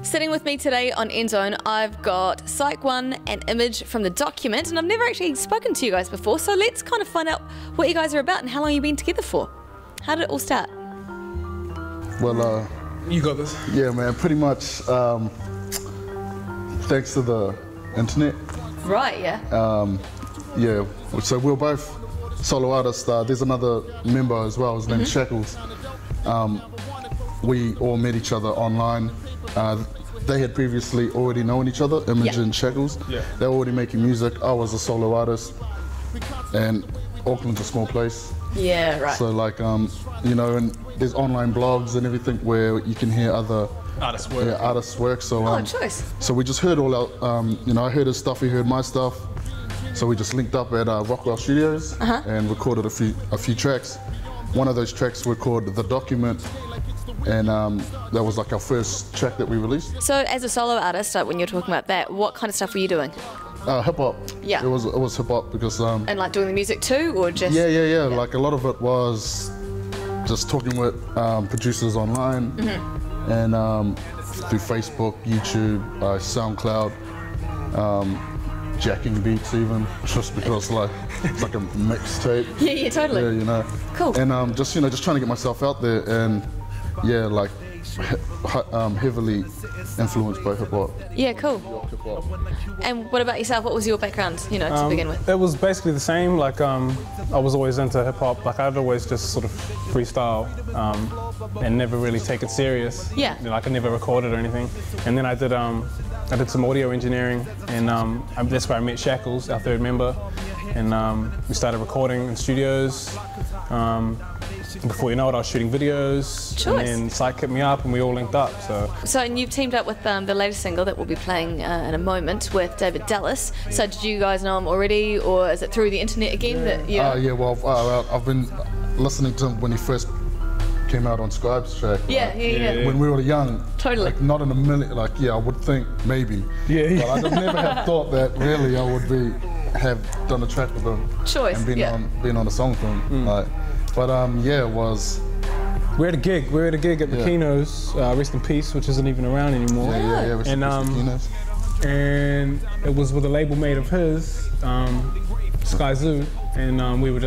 Sitting with me today on NZOWN, I've got Sikeone and Image from the Document, and I've never actually spoken to you guys before, so let's kind of find out what you guys are about and how long you've been together for. How did it all start? Well, you got this. Yeah, man, pretty much thanks to the internet. Right, yeah. Yeah, so we're both solo artists. There's another member as well, his name's Shackles. We all met each other online. They had previously already known each other, Image and Shackles. Yeah. They were already making music. I was a solo artist, and Auckland's a small place. Yeah, right. So like, you know, and there's online blogs and everything where you can hear other artists' work. Yeah, artists' work. So, choice. So we just heard all out, you know, I heard his stuff, he heard my stuff. So we just linked up at Rockwell Studios and recorded a few tracks. One of those tracks were called The Document, and that was like our first track that we released. So as a solo artist, when you're talking about that, what kind of stuff were you doing? Hip hop. Yeah. It was hip hop because. And like doing the music too, or just? Yeah. Like a lot of it was just talking with producers online and through Facebook, YouTube, SoundCloud. Jacking beats even, just because like it's like a mixtape. Yeah, totally. Yeah, you know. Cool. And just you know, just trying to get myself out there, and yeah, like heavily influenced by hip hop. Yeah, cool. And what about yourself? What was your background, you know, to begin with? It was basically the same. Like I was always into hip hop. Like I'd always just sort of freestyle and never really take it serious. Yeah. Like I never recorded or anything. And then I did some audio engineering, and that's where I met Shackles, our third member, and we started recording in studios. Before you know it, I was shooting videos, and then Syke hit me up, and we all linked up. So and you've teamed up with the latest single that we'll be playing in a moment with David Ellis. So did you guys know him already, or is it through the internet again? That you know? Yeah, well, I've been listening to him when he first came out on Scribe's track. Yeah. When we were young. Totally. Like not in a million, like yeah, I would think maybe. Yeah. But I just never have thought that really I would have done a track with him. Choice. And been on a song for him. Like, but yeah, it was. We're at a gig. We're at a gig at the Keno's, Rest in Peace, which isn't even around anymore. Yeah. Rest in Peace, Keno's. And it was with a label mate of his, Sky Zoo, and we were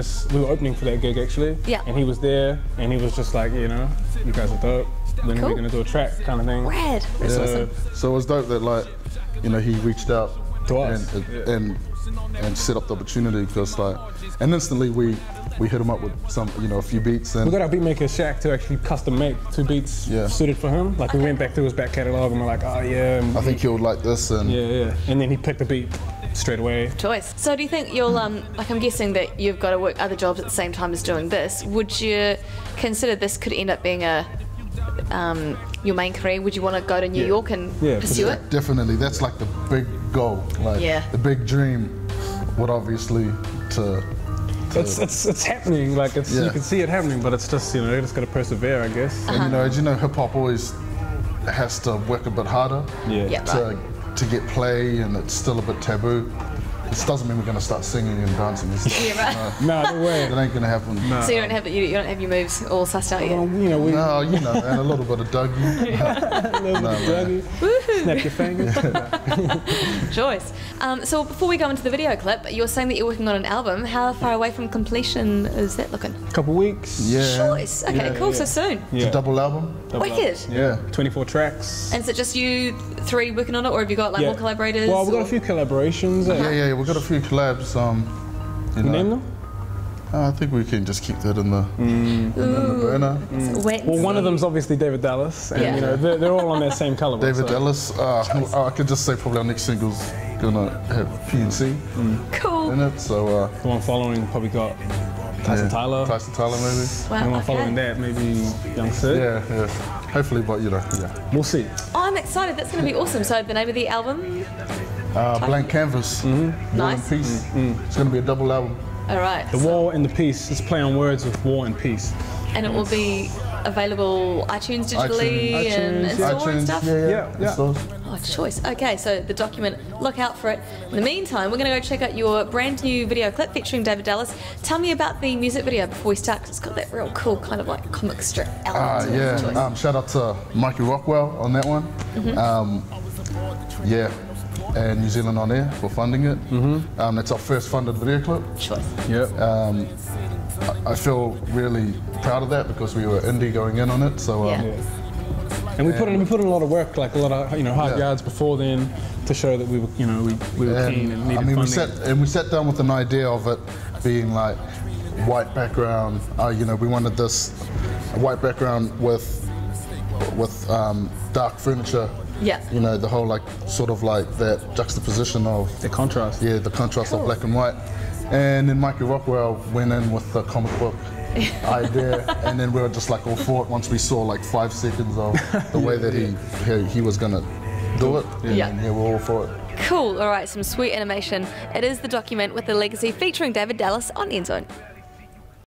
opening for that gig actually. Yeah. And he was there, and he was just like, you know, you guys are dope. When we're gonna do a track, kind of thing. Rad. That's awesome. So it was dope that like, you know, he reached out to us and set up the opportunity because like, and instantly we hit him up with some, you know, a few beats. And we got our beatmaker Shaq to actually custom make 2 beats suited for him. Like we went back through his back catalogue and we're like, oh yeah. I think he'll like this. And yeah. And then he picked the beat straight away. Choice. So do you think you'll, like I'm guessing that you've got to work other jobs at the same time as doing this. Would you consider this could end up being your main career? Would you want to go to New York and pursue it? Definitely. That's like the big goal. Like the big dream would obviously It's happening, like you can see it happening, but it's just, you know, you just got to persevere, I guess. And you know, as you know, hip hop always has to work a bit harder to get play, and it's still a bit taboo. This doesn't mean we're going to start singing and dancing and stuff. Yeah, right. No way. That ain't going to happen. No. So you don't have your moves all sussed out yet? You know, no, you know, and a little bit of Dougie. A little bit of Dougie. Woohoo! Snap your fingers. Choice. So before we go into the video clip, you're saying that you're working on an album. How far away from completion is that looking? A couple weeks. Yeah. Choice. Okay, cool. So soon. It's a double album. Wicked. Yeah. 24 tracks. And is it just you 3 working on it, or have you got like more collaborators? Well, we've got a few collaborations. Yeah, we've got a few collabs. You know, name them? I think we can just keep that in the burner. Well, one of them's obviously David Ellis, and you know they're all on that same colour. David Ellis. I could just say probably our next single's gonna have PNC in it. So the one following probably got Tyson Tyler. Tyson Tyler maybe. Wow, and the one following that maybe Young Sid. Yeah. Hopefully, but you know, we'll see. Oh, I'm excited. That's gonna be awesome. So the name of the album? Blank Canvas. War and Peace. It's gonna be a double album. All right. The War and the Peace. It's play on words with War and Peace. And it will be available iTunes digitally and store and stuff? Yeah. Oh, choice. Okay, so the document, look out for it. In the meantime, we're going to go check out your brand new video clip featuring David Ellis. Tell me about the music video before we start, because it's got that real cool kind of like comic strip element to it. Shout out to Mikey Rockwell on that one. And New Zealand On Air for funding it. That's our first funded video clip. Choice. I feel really proud of that because we were indie going in on it. So and we put in a lot of work, like a lot of hard yards before then, to show that we were we were keen and needed funding. We sat down with an idea of it being like white background. We wanted this white background with dark furniture. The whole like sort of like that juxtaposition of the contrast. Yeah, the contrast of black and white. And then Mikey Rockwell went in with the comic book idea, and then we were just like all for it once we saw like 5 seconds of the way that he was gonna do it. And we're all for it. Cool. All right, some sweet animation. It is The Document with the Legacy featuring David Ellis on NZOWN.